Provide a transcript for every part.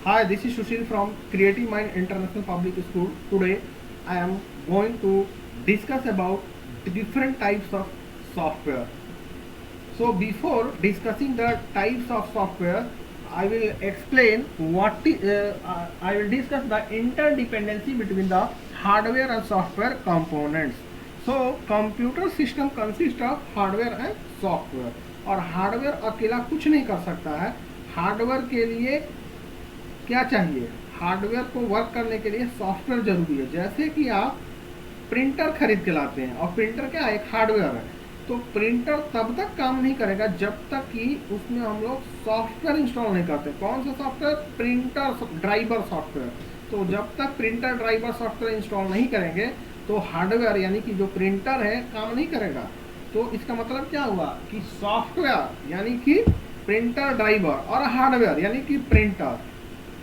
Hi, this is Sushil from Creative Mind International Public School. Today I am going to discuss about the different types of software. So before discussing the types of software, I will explain I will discuss the interdependency between the hardware and software components. So computer system consists of hardware and software, और hardware अकेला कुछ नहीं कर सकता है. Hardware के लिए क्या चाहिए? हार्डवेयर को वर्क करने के लिए सॉफ्टवेयर जरूरी है. जैसे कि आप प्रिंटर खरीद के लाते हैं, और प्रिंटर क्या एक हार्डवेयर है, तो प्रिंटर तब तक काम नहीं करेगा जब तक कि उसमें हम लोग सॉफ्टवेयर इंस्टॉल नहीं करते. कौन सा सॉफ्टवेयर? Printer driver software. तो जब तक प्रिंटर ड्राइवर सॉफ्टवेयर इंस्टॉल नहीं करेंगे तो हार्डवेयर यानी कि जो प्रिंटर है काम नहीं करेगा. तो इसका मतलब क्या हुआ कि सॉफ्टवेयर यानी कि प्रिंटर ड्राइवर और हार्डवेयर यानी कि प्रिंटर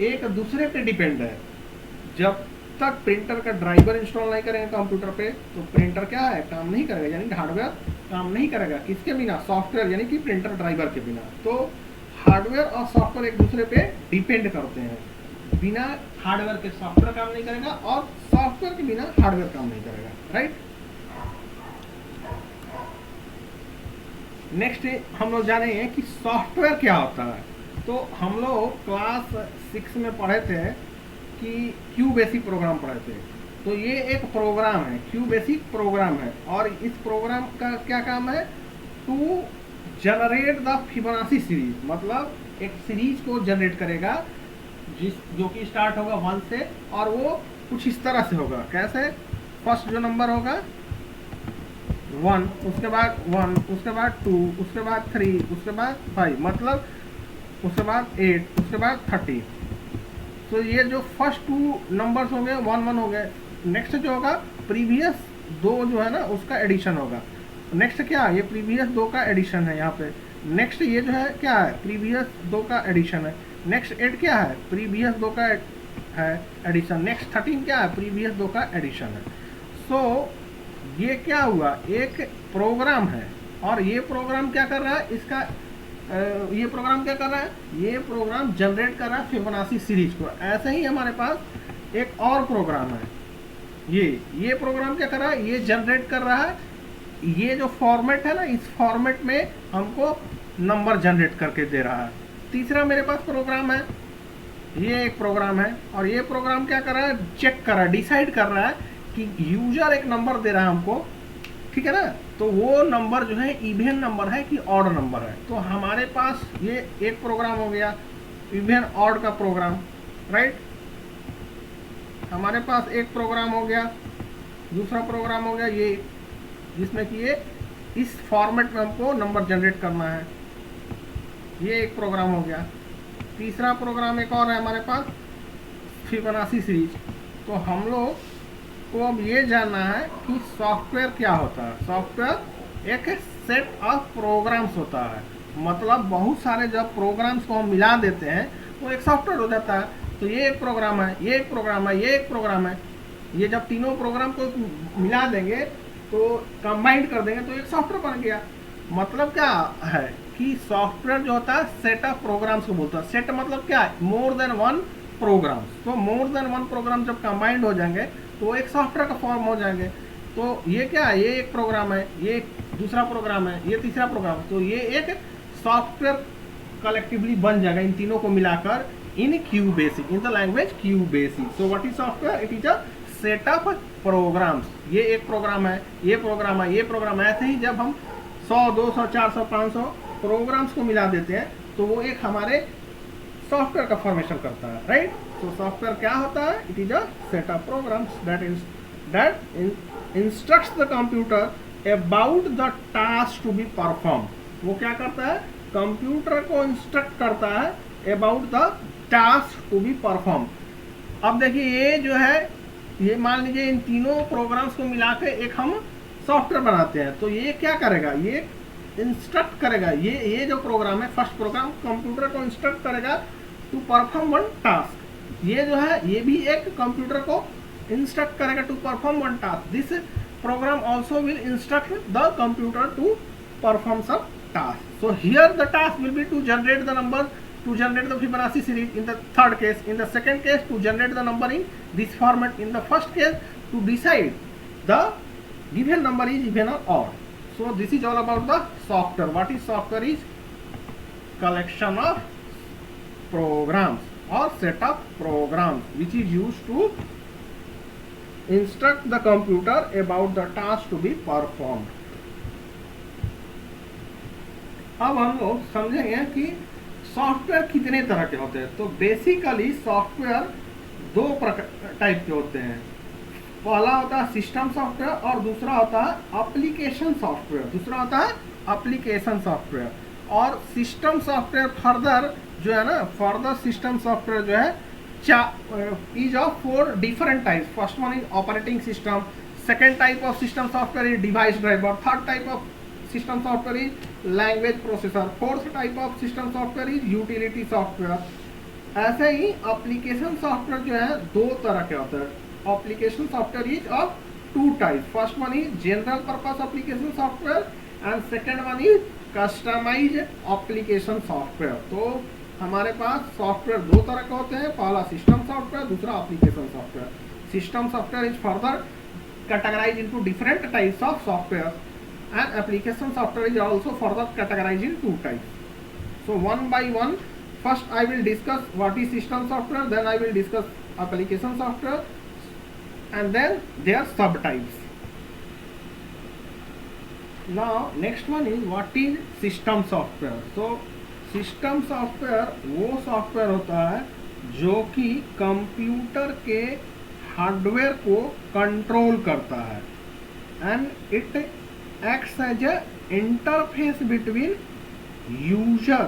एक दूसरे पे डिपेंड है. जब तक प्रिंटर का ड्राइवर इंस्टॉल नहीं करेंगे कंप्यूटर पे तो प्रिंटर क्या है काम नहीं करेगा, यानी हार्डवेयर काम नहीं करेगा. किसके बिना? सॉफ्टवेयर यानी कि प्रिंटर ड्राइवर के बिना. तो हार्डवेयर और सॉफ्टवेयर एक दूसरे पे डिपेंड करते हैं. बिना हार्डवेयर के सॉफ्टवेयर काम नहीं करेगा और सॉफ्टवेयर के बिना हार्डवेयर काम नहीं करेगा. राइट. नेक्स्ट हम लोग जानेंगे कि सॉफ्टवेयर क्या होता है. तो हम लोग क्लास 6 में पढ़े थे कि क्यू बेसिक प्रोग्राम पढ़े थे. तो ये एक प्रोग्राम है, क्यू बेसिक प्रोग्राम है, और इस प्रोग्राम का क्या काम है? To generate the Fibonacci series. मतलब एक सीरीज को जनरेट करेगा जो कि स्टार्ट होगा 1 से, और वो कुछ इस तरह से होगा. कैसे? फर्स्ट जो नंबर होगा 1, उसके बाद 1, उसके बाद 2, उसके बाद 3, उसके बाद 5, मतलब उसके बाद 8, उसके बाद 30. तो ये जो फर्स्ट 2 नंबर्स होंगे 1 1 हो गए. नेक्स्ट जो होगा प्रीवियस 2 जो है ना उसका एडिशन होगा. नेक्स्ट क्या? ये प्रीवियस 2 का एडिशन है यहाँ पे. नेक्स्ट ये जो है क्या है? प्रीवियस 2 का एडिशन है. नेक्स्ट 8 क्या है? प्रीवियस 2 का है एडिशन. नेक्स्ट 13 क्या है? प्रीवियस 2 का एडिशन है. सो ये क्या हुआ? एक प्रोग्राम है, और ये प्रोग्राम क्या कर रहा है? ये प्रोग्राम क्या कर रहा है? ये प्रोग्राम जनरेट कर रहा है फिबोनाची सीरीज को. ऐसे ही हमारे पास एक और प्रोग्राम है. ये प्रोग्राम क्या कर रहा है? ये जनरेट कर रहा है. ये जो फॉर्मेट है ना, इस फॉर्मेट में हमको नंबर जनरेट करके दे रहा है. तीसरा मेरे पास प्रोग्राम है, ये एक प्रोग्राम है, और ये प्रोग्राम क्या कर रहा है? चेक कर रहा है, डिसाइड कर रहा है कि यूजर एक नंबर दे रहा है हमको, ठीक है ना, तो वो नंबर जो है इवन नंबर है कि ऑड नंबर है. तो हमारे पास ये एक प्रोग्राम हो गया इवन ऑड का प्रोग्राम. राइट. हमारे पास एक प्रोग्राम हो गया. दूसरा प्रोग्राम हो गया ये, जिसमें कि ये इस फॉर्मेट में हमको नंबर जनरेट करना है. ये एक प्रोग्राम हो गया. तीसरा प्रोग्राम एक और है हमारे पास, फिबोनाची सीरीज. तो हम लोग को अब ये जानना है कि सॉफ्टवेयर क्या होता है. सॉफ्टवेयर एक सेट ऑफ प्रोग्राम्स होता है. मतलब बहुत सारे जब प्रोग्राम्स को हम मिला देते हैं वो एक सॉफ्टवेयर हो जाता है. तो ये एक प्रोग्राम है, ये एक प्रोग्राम है, ये एक प्रोग्राम है. ये जब तीनों प्रोग्राम को मिला देंगे तो कंबाइंड कर देंगे तो एक सॉफ्टवेयर बन गया. मतलब क्या है कि सॉफ्टवेयर जो होता है सेट ऑफ प्रोग्राम्स को बोलता है. सेट मतलब क्या है? More than 1 programs. तो मोर देन 1 प्रोग्राम जब कंबाइंड हो जाएंगे तो एक सॉफ्टवेयर का फॉर्म हो जाएंगे. तो ये क्या है? ये एक प्रोग्राम है, ये दूसरा प्रोग्राम है, ये तीसरा प्रोग्राम. तो ये एक सॉफ्टवेयर कलेक्टिवली बन जाएगा इन तीनों को मिलाकर in Q basic, in the language Q basic. So what is software? It is a set of programs. ये एक प्रोग्राम है, ये प्रोग्राम है, ये प्रोग्राम है. ऐसे ही जब हम 100 200 400 500 प्रोग्राम्स को मिला देते हैं तो वो एक हमारे सॉफ्टवेयर का फॉर्मेशन करता है. राइट. तो सॉफ्टवेयर क्या होता है? It is a set of programs that instructs the computer about the task to be perform. वो क्या करता है? कंप्यूटर को इंस्ट्रक्ट करता है about the task to be perform. अब देखिए ये जो है, ये मान लीजिए इन तीनों प्रोग्राम्स को मिला के एक हम सॉफ्टवेयर बनाते हैं. तो ये क्या करेगा? ये इंस्ट्रक्ट करेगा. ये जो प्रोग्राम है, फर्स्ट प्रोग्राम कंप्यूटर को इंस्ट्रक्ट करेगा टू परफॉर्म 1 टास्क. ये जो है ये भी एक कंप्यूटर को इंस्ट्रक्ट करेगा to perform 1 task. This program also will instruct the computer to perform some task. So here the task will be to generate the number to generate the Fibonacci series in the third case, in the second case to generate the number in this format, in the first case to decide the given number is even or odd. So this is all about the software. What is software? Is collection of programs or set of programs which is used to instruct the computer about the task to be performed. अब हम लोग समझेंगे कि software कितने तरह के होते हैं। तो बेसिकली सॉफ्टवेयर दो टाइप के होते हैं। पहला होता है सिस्टम सॉफ्टवेयर और दूसरा होता है एप्लीकेशन सॉफ्टवेयर। और सिस्टम सॉफ्टवेयर फर्दर जो है ना, फर्दर सिस्टम सॉफ्टवेयर जो है is of 4 different types. First one is operating system, second type of system software is device driver, third type of system software is language processor, fourth type of system software is utility software. ऐसे ही application software जो है दो तरह के होते हैं। Application software is of 2 types. First one is general purpose application software and second one is customized application software. तो हमारे पास सॉफ्टवेयर दो तरह के होते हैं, पहला सिस्टम सॉफ्टवेयर, दूसरा application software. System software is further categorised into different types of software and application software is also further categorised in 2 types. So one by one, first I will discuss what is system software, then I will discuss application software and then their sub types. Now next one is what is system software. So system software वो software होता है जो कि computer के hardware को control करता है and it acts as a interface between user,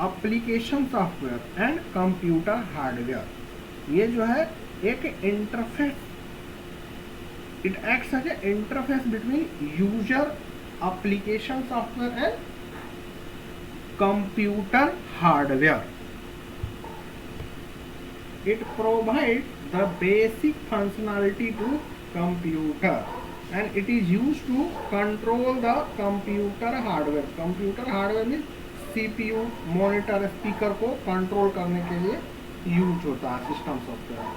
application software and computer hardware. ये जो है एक interface, it acts as a interface between user, application software and computer hardware. It provides the basic functionality to computer and it is used to control the computer hardware. Computer hardware means CPU, monitor, speaker को control करने के लिए use होता है system software.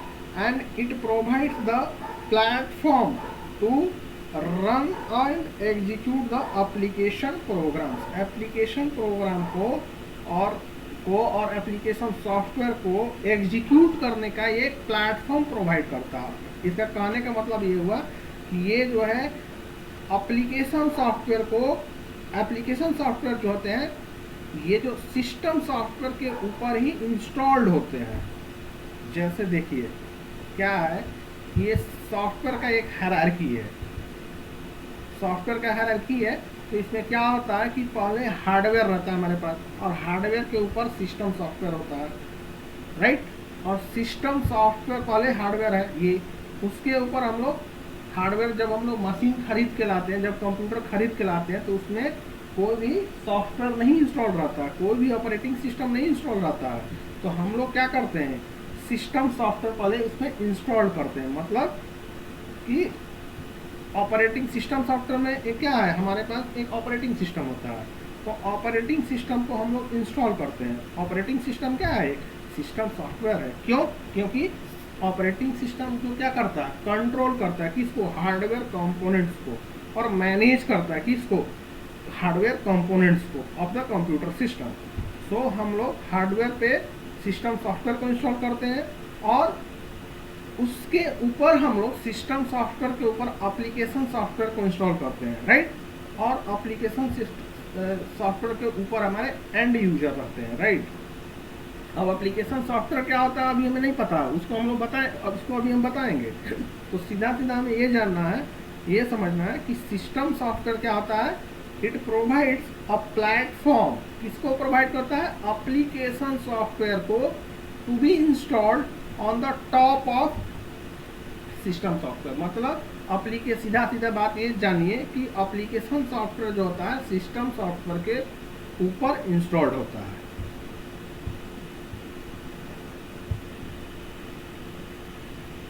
and it provides the platform to run and execute the application programs. Application program को और application software को execute करने का ये एक प्लेटफॉर्म प्रोवाइड करता है। इसका कहने का मतलब ये हुआ कि ये जो है एप्लीकेशन सॉफ्टवेयर जो होते हैं ये जो सिस्टम सॉफ्टवेयर के ऊपर ही इंस्टॉल्ड होते हैं। जैसे देखिए क्या है, ये सॉफ्टवेयर का एक हायरार्की है। सॉफ्टवेयर का हायरार्की है तो इसमें क्या होता है कि पहले हार्डवेयर रहता है हमारे पास और हार्डवेयर के ऊपर सिस्टम सॉफ्टवेयर होता है, राइट। और सिस्टम सॉफ्टवेयर पहले हार्डवेयर है ये, उसके ऊपर हम लोग हार्डवेयर, जब हम लोग मशीन खरीद के लाते हैं, जब कंप्यूटर खरीद के लाते हैं तो उसमें कोई भी सॉफ्टवेयर नहीं इंस्टॉल रहता है, कोई भी ऑपरेटिंग सिस्टम नहीं इंस्टॉल रहता है। तो हम लोग क्या करते हैं, सिस्टम सॉफ्टवेयर पहले उसमें इंस्टॉल करते हैं। मतलब कि ऑपरेटिंग सिस्टम सॉफ्टवेयर में एक क्या है, हमारे पास एक ऑपरेटिंग सिस्टम होता है, तो ऑपरेटिंग सिस्टम को हम लोग इंस्टॉल करते हैं। ऑपरेटिंग सिस्टम क्या है, सिस्टम सॉफ्टवेयर है। क्यों? क्योंकि ऑपरेटिंग सिस्टम को क्या करता है, कंट्रोल करता है किसको, हार्डवेयर कंपोनेंट्स को, और मैनेज करता है किसको, हार्डवेयर कंपोनेंट्स को ऑफ द कंप्यूटर सिस्टम। सो हम लोग हार्डवेयर पे सिस्टम सॉफ्टवेयर को इंस्टॉल करते हैं और उसके ऊपर हम लोग सिस्टम सॉफ्टवेयर के ऊपर एप्लीकेशन सॉफ्टवेयर को इंस्टॉल करते हैं, राइट। और एप्लीकेशन सॉफ्टवेयर के ऊपर हमारे एंड यूजर रहते हैं, राइट। अब एप्लीकेशन सॉफ्टवेयर क्या होता है अभी हमें नहीं पता, उसको हम लोग बताएं, अब इसको अभी हम बताएंगे। तो सीधा सीधा हमें ये जानना है, ये समझना है कि सिस्टम सॉफ्टवेयर क्या होता है। इट प्रोवाइड्स अ प्लेटफॉर्म, किसको प्रोवाइड करता है, एप्लीकेशन सॉफ्टवेयर को to be installed on the top of system software. मतलब सीधा सीधा बात ये जानिए कि एप्लीकेशन सॉफ्टवेयर जो होता है सिस्टम सॉफ्टवेयर के ऊपर इंस्टॉल्ड होता है।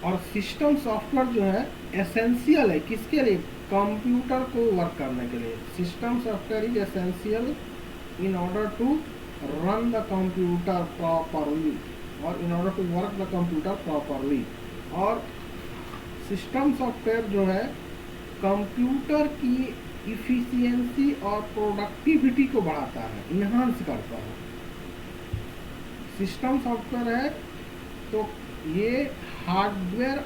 और सिस्टम सॉफ्टवेयर जो है एसेंशियल है किसके लिए, कंप्यूटर को वर्क करने के लिए। System software is essential in order to run the computer properly or in order to work the computer properly। और सिस्टम सॉफ्टवेयर जो है कंप्यूटर की इफिशियंसी और प्रोडक्टिविटी को बढ़ाता है, इन्हांस करता है। सिस्टम सॉफ्टवेयर है तो ये हार्डवेयर,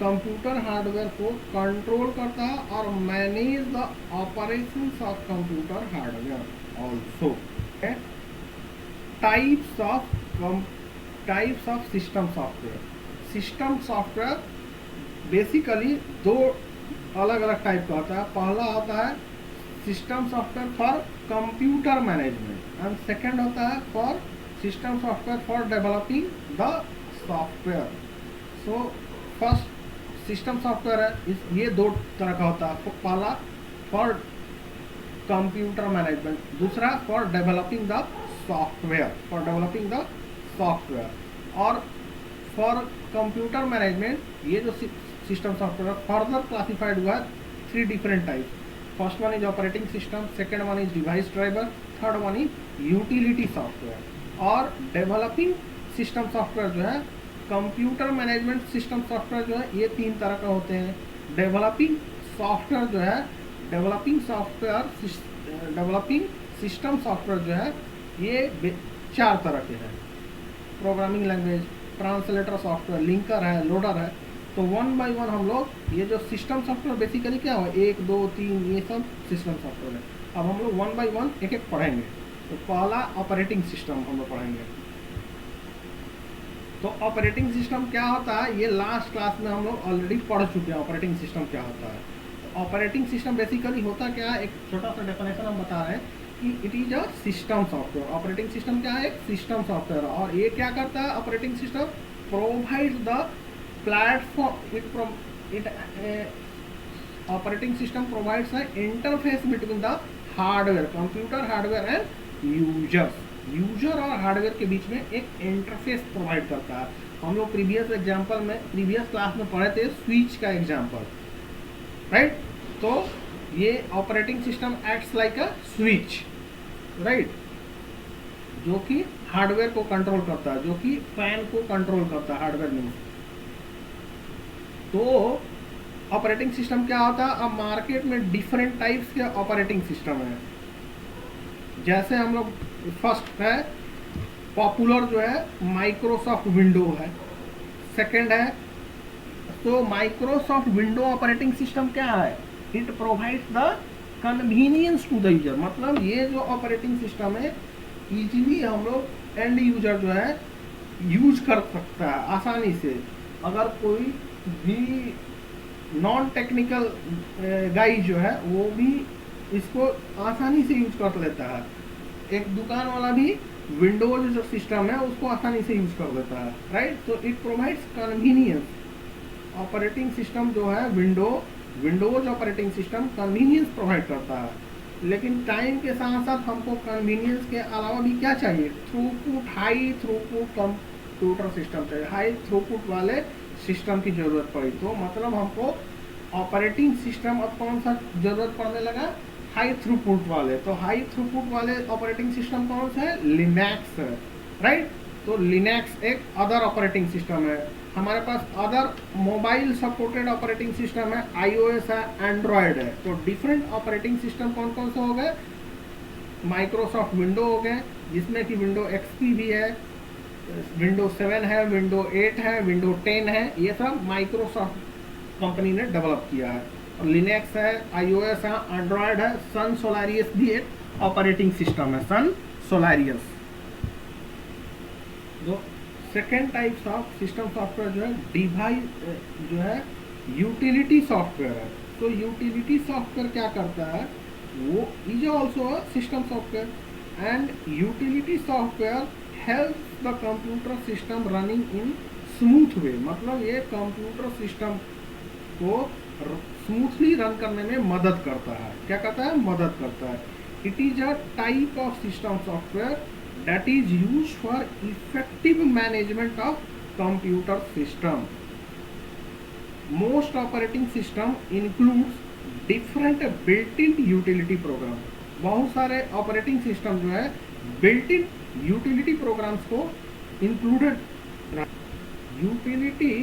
कंप्यूटर हार्डवेयर को कंट्रोल करता है और manage the operations of computer hardware also. Types of system software. System software basically दो अलग अलग टाइप का होता है। पहला होता है system software for computer management and second होता है for system software for developing the software. So first system software है, ये दो तरह का होता है। पहला फॉर कंप्यूटर मैनेजमेंट, दूसरा फॉर डेवलपिंग द सॉफ्टवेयर। और फॉर कंप्यूटर मैनेजमेंट ये जो सिस्टम सॉफ्टवेयर फर्दर क्लासिफाइड हुआ है 3 different types. First one is operating system, second one is device driver, third one is utility software. और developing system software जो है, computer management system software जो है ये 3 तरह का होते हैं। डेवलपिंग सॉफ्टवेयर जो है, डेवलपिंग सिस्टम सॉफ्टवेयर जो है ये 4 तरह के हैं। Programming language, translator software, linker है, लोडर है। तो वन बाय वन हम लोग ये जो सिस्टम सॉफ्टवेयर बेसिकली क्या हो, 1 2 3 ये सब सिस्टम सॉफ्टवेयर है। अब हम लोग वन बाय वन एक एक पढ़ेंगे। तो पहला ऑपरेटिंग सिस्टम हम लोग पढ़ेंगे। तो ऑपरेटिंग सिस्टम क्या होता है ये लास्ट क्लास में हम लोग ऑलरेडी पढ़ चुके हैं। ऑपरेटिंग सिस्टम क्या होता है, तो ऑपरेटिंग सिस्टम बेसिकली होता क्या है, एक छोटा सा डेफिनेशन हम बता रहे हैं कि it is a system software. Operating system क्या है, एक सिस्टम सॉफ्टवेयर। और ये क्या करता है, operating system provides the platform, operating system provides a interface between the hardware, computer hardware and user और हार्डवेयर के बीच में एक इंटरफेस प्रोवाइड करता है। हम लोग प्रीवियस क्लास में पढ़े थे स्विच का एग्जांपल, राइट। तो ये operating system acts like a switch, right, जो कि हार्डवेयर को कंट्रोल करता है, जो कि फैन को कंट्रोल करता है, हार्डवेयर मीन्स। तो ऑपरेटिंग सिस्टम क्या होता है, अब मार्केट में डिफरेंट टाइप्स के ऑपरेटिंग सिस्टम है। जैसे हम लोग फर्स्ट है पॉपुलर जो है माइक्रोसॉफ्ट विंडो है। सेकंड है, तो माइक्रोसॉफ्ट विंडो ऑपरेटिंग सिस्टम क्या है, it provides the convenience to the user. मतलब ये जो ऑपरेटिंग सिस्टम है इजीली हम लोग एंड यूजर जो है यूज कर सकता है आसानी से। अगर कोई भी नॉन टेक्निकल गाई जो है वो भी इसको आसानी से यूज कर लेता है। एक दुकान वाला भी विंडोज जो सिस्टम है उसको आसानी से यूज कर लेता है, राइट। तो it provides convenience. Operating system जो है Windows operating system convenience provide करता है, लेकिन टाइम के साथ साथ हमको कन्वीनियंस के अलावा भी क्या चाहिए, throughput, high throughput computer system चाहिए। हाई थ्रूपुट वाले सिस्टम की जरूरत पड़ी, तो मतलब हमको ऑपरेटिंग सिस्टम अब कौन सा जरूरत पड़ने लगा, हाई थ्रूपुट वाले। तो हाई थ्रूपुट वाले ऑपरेटिंग सिस्टम कौन सा है, लिनक्स है, राइट। तो लिनक्स एक अदर ऑपरेटिंग सिस्टम है। हमारे पास other mobile supported operating system है, iOS है, एंड्रॉयड है। तो डिफरेंट ऑपरेटिंग सिस्टम कौन कौन से हो गए, माइक्रोसॉफ्ट विंडो हो गए जिसमें कि विंडो XP भी है, विंडो 7 है, विंडो 8 है, विंडो 10 है। ये सब माइक्रोसॉफ्ट कंपनी ने डेवलप किया है। और लिनक्स है, iOS है, एंड्रॉयड है, सन सोलारियस भी एक ऑपरेटिंग सिस्टम है, सन सोलारियस। जो second types of system software जो है डिवाइस जो है यूटिलिटी सॉफ्टवेयर है। तो यूटिलिटी सॉफ्टवेयर क्या करता है, वो is also a system software and utility software help the computer system running in smooth way. मतलब ये कंप्यूटर सिस्टम को स्मूथली रन करने में मदद करता है। क्या करता है, मदद करता है। It is a type of system software that is used for effective management of computer system. Most operating system includes different built-in utility program. बहुत सारे ऑपरेटिंग सिस्टम जो है बिल्ट इन यूटिलिटी प्रोग्राम्स को included. Utility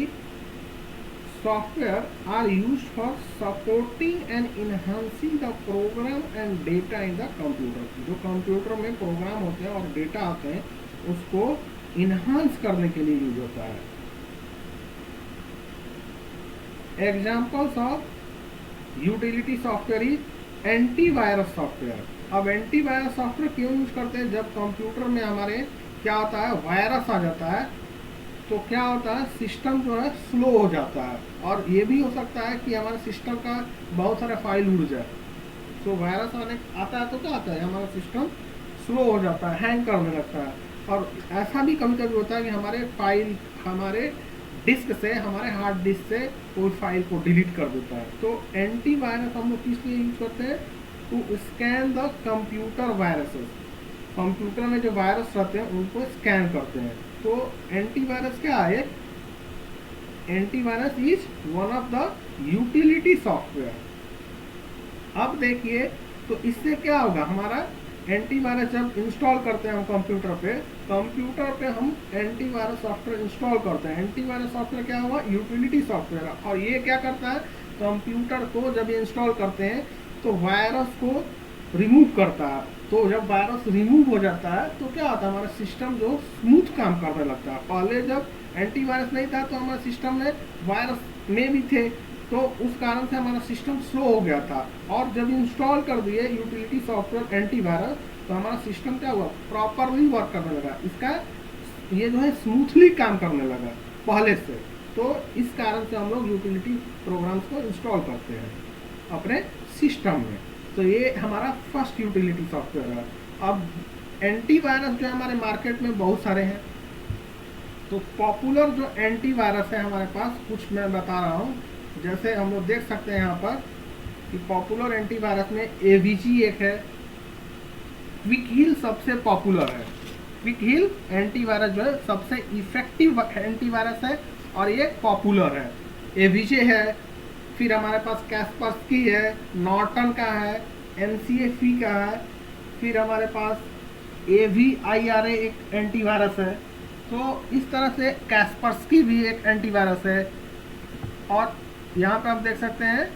software are used for supporting and enhancing the program and data in the computer. जो computer में program होते हैं और डेटा आते हैं उसको इनहांस करने के लिए यूज होता है। Examples of utility software is antivirus software. अब एंटीवायरस सॉफ्टवेयर क्यों यूज करते हैं? जब कंप्यूटर में हमारे क्या होता है, वायरस आ जाता है तो क्या होता है, सिस्टम जो है स्लो हो जाता है। और ये भी हो सकता है कि हमारे सिस्टम का बहुत सारे फाइल उड़ जाए। तो वायरस आता है तो क्या आता है, हमारा सिस्टम स्लो हो जाता है, हैंग करने लगता है। और ऐसा भी कभी कभी होता है कि हमारे फाइल हमारे डिस्क से, हमारे हार्ड डिस्क से कोई फाइल को डिलीट कर देता है। तो एंटीवायरस हम लोग किस लिए यूज करते हैं? To scan the computer viruses. कंप्यूटर में जो वायरस रहते हैं उनको स्कैन करते हैं। तो एंटीवायरस क्या है? Antivirus is one of the utility software. अब देखिए, तो इससे क्या होगा, हमारा एंटीवायरस जब इंस्टॉल करते हैं हम कंप्यूटर पे हम एंटीवायरस सॉफ्टवेयर इंस्टॉल करते हैं। एंटीवायरस सॉफ्टवेयर क्या हुआ? Utility software. और ये क्या करता है, कंप्यूटर को जब इंस्टॉल करते हैं तो वायरस को रिमूव करता है। तो जब वायरस रिमूव हो जाता है तो क्या होता है, हमारा सिस्टम जो स्मूथ काम करने लगता है। पहले जब एंटीवायरस नहीं था तो हमारे सिस्टम में वायरस में भी थे, तो उस कारण से हमारा सिस्टम स्लो हो गया था। और जब इंस्टॉल कर दिए यूटिलिटी सॉफ्टवेयर एंटीवायरस तो हमारा सिस्टम क्या हुआ, प्रॉपरली वर्क करने लगा। इसका ये जो है स्मूथली काम करने लगा पहले से। तो इस कारण से हम लोग यूटिलिटी प्रोग्राम्स को इंस्टॉल करते हैं अपने सिस्टम में। तो ये हमारा फर्स्ट यूटिलिटी सॉफ्टवेयर है। अब एंटीवायरस जो हमारे मार्केट में बहुत सारे हैं। तो पॉपुलर जो एंटीवायरस है हमारे पास, कुछ मैं बता रहा हूँ। जैसे हम लोग देख सकते हैं यहाँ पर कि पॉपुलर एंटीवायरस में एवीजी एक है, क्विक हिल सबसे पॉपुलर है। क्विक हिल एंटीवायरस जो है सबसे इफेक्टिव एंटीवायरस है और ये पॉपुलर है। एवीजे है, फिर हमारे पास कैस्परस्की है, नॉर्टन का है, एनसीएफई का है, फिर हमारे पास AVIRA एक एंटीवायरस है। तो इस तरह से कैस्परस्की भी एक एंटीवायरस है। और यहाँ पे आप देख सकते हैं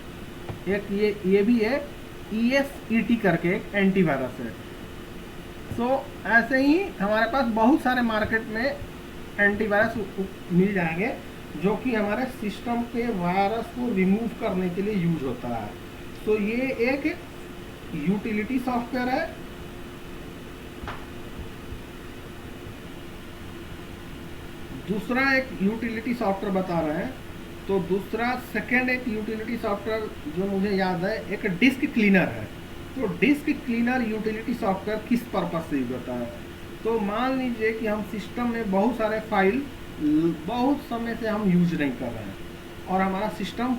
एक ये भी है ESET करके एक एंटीवायरस है। तो ऐसे ही हमारे पास बहुत सारे मार्केट में एंटीवायरस मिल जाएंगे जो कि हमारे सिस्टम के वायरस को रिमूव करने के लिए यूज होता है। तो ये एक यूटिलिटी सॉफ्टवेयर है। दूसरा एक यूटिलिटी सॉफ्टवेयर बता रहे हैं। तो दूसरा सेकेंड एक यूटिलिटी सॉफ्टवेयर जो मुझे याद है, एक डिस्क क्लीनर है। तो डिस्क क्लीनर यूटिलिटी सॉफ्टवेयर किस पर्पज से यूज होता है? तो मान लीजिए कि हम सिस्टम में बहुत सारे फाइल बहुत समय से हम यूज नहीं कर रहे हैं और हमारा सिस्टम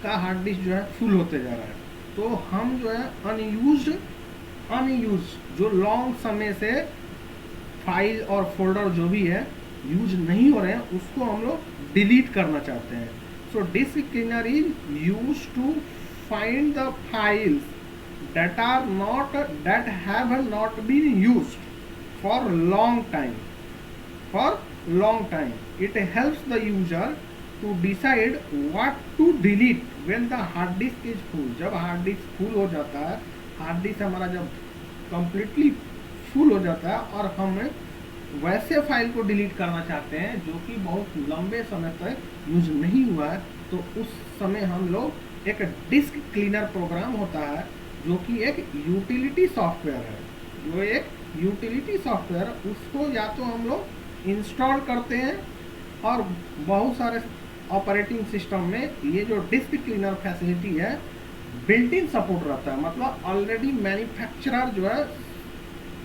का हार्ड डिस्क जो है फुल होते जा रहा है। तो हम जो है अनयूज जो लॉन्ग समय से फाइल और फोल्डर जो भी है यूज नहीं हो रहे हैं उसको हम लोग डिलीट करना चाहते हैं। So disk cleaner is use to find the files that have not been used for long time. It helps the user to decide what to delete when the hard disk is full. जब hard disk full हो जाता है, hard disk हमारा जब completely full हो जाता है और हम वैसे फाइल को डिलीट करना चाहते हैं जो कि बहुत लंबे समय तक यूज नहीं हुआ है, तो उस समय हम लोग एक डिस्क क्लीनर प्रोग्राम होता है जो कि एक यूटिलिटी सॉफ्टवेयर है। जो एक यूटिलिटी सॉफ्टवेयर उसको या तो हम लोग इंस्टॉल करते हैं और बहुत सारे ऑपरेटिंग सिस्टम में ये जो डिस्क क्लीनर फैसिलिटी है बिल्ट इन सपोर्ट रहता है। मतलब already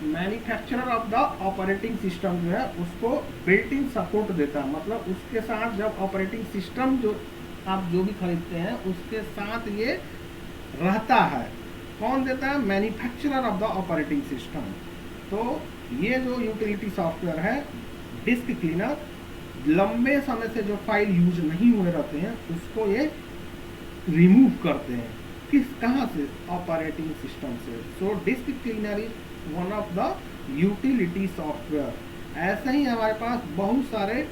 manufacturer of the operating system जो है उसको बिल्ट इन सपोर्ट देता है। मतलब उसके साथ जब ऑपरेटिंग सिस्टम जो आप जो भी खरीदते हैं उसके साथ ये रहता है। कौन देता है? Manufacturer of the operating system. तो ये जो यूटिलिटी सॉफ्टवेयर है डिस्क क्लीनर, लंबे समय से जो फाइल यूज नहीं हुए रहते हैं उसको ये रिमूव करते हैं। कहाँ से? ऑपरेटिंग सिस्टम से। So disk cleaner is one of the utility software. ऐसे ही हमारे पास बहुत सारे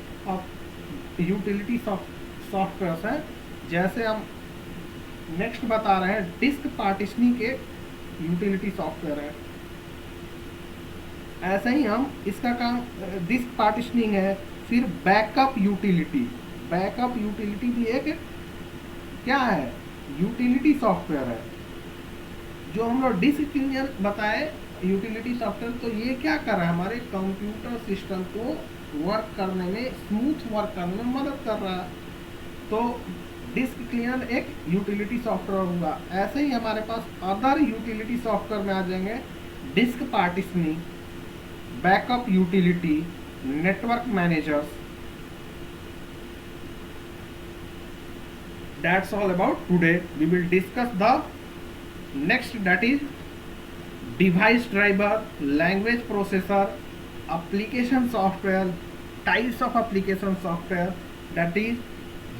यूटिलिटी सॉफ्टवेयर हैं। जैसे हम नेक्स्ट बता रहे हैं, डिस्क पार्टीशनिंग के यूटिलिटी सॉफ्टवेयर है। ऐसे ही हम इसका काम डिस्क पार्टीशनिंग है। फिर बैकअप यूटिलिटी, बैकअप यूटिलिटी भी एक क्या है, यूटिलिटी सॉफ्टवेयर है। जो हम लोग डिस्क क्लीनर बताए यूटिलिटी सॉफ्टवेयर, तो ये क्या कर रहा है, हमारे कंप्यूटर सिस्टम को वर्क करने में, स्मूथ वर्क करने में मदद कर रहा है। तो डिस्क क्लीनर एक यूटिलिटी सॉफ्टवेयर होगा। ऐसे ही हमारे पास अदर यूटिलिटी सॉफ्टवेयर में आ जाएंगे disk partitioning, backup utility, network managers. That's all about today. We will discuss the next, that is device driver, language processor, application software, types of application software, that is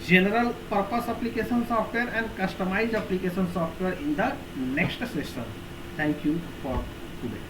general purpose application software and customized application software in the next session. Thank you for today.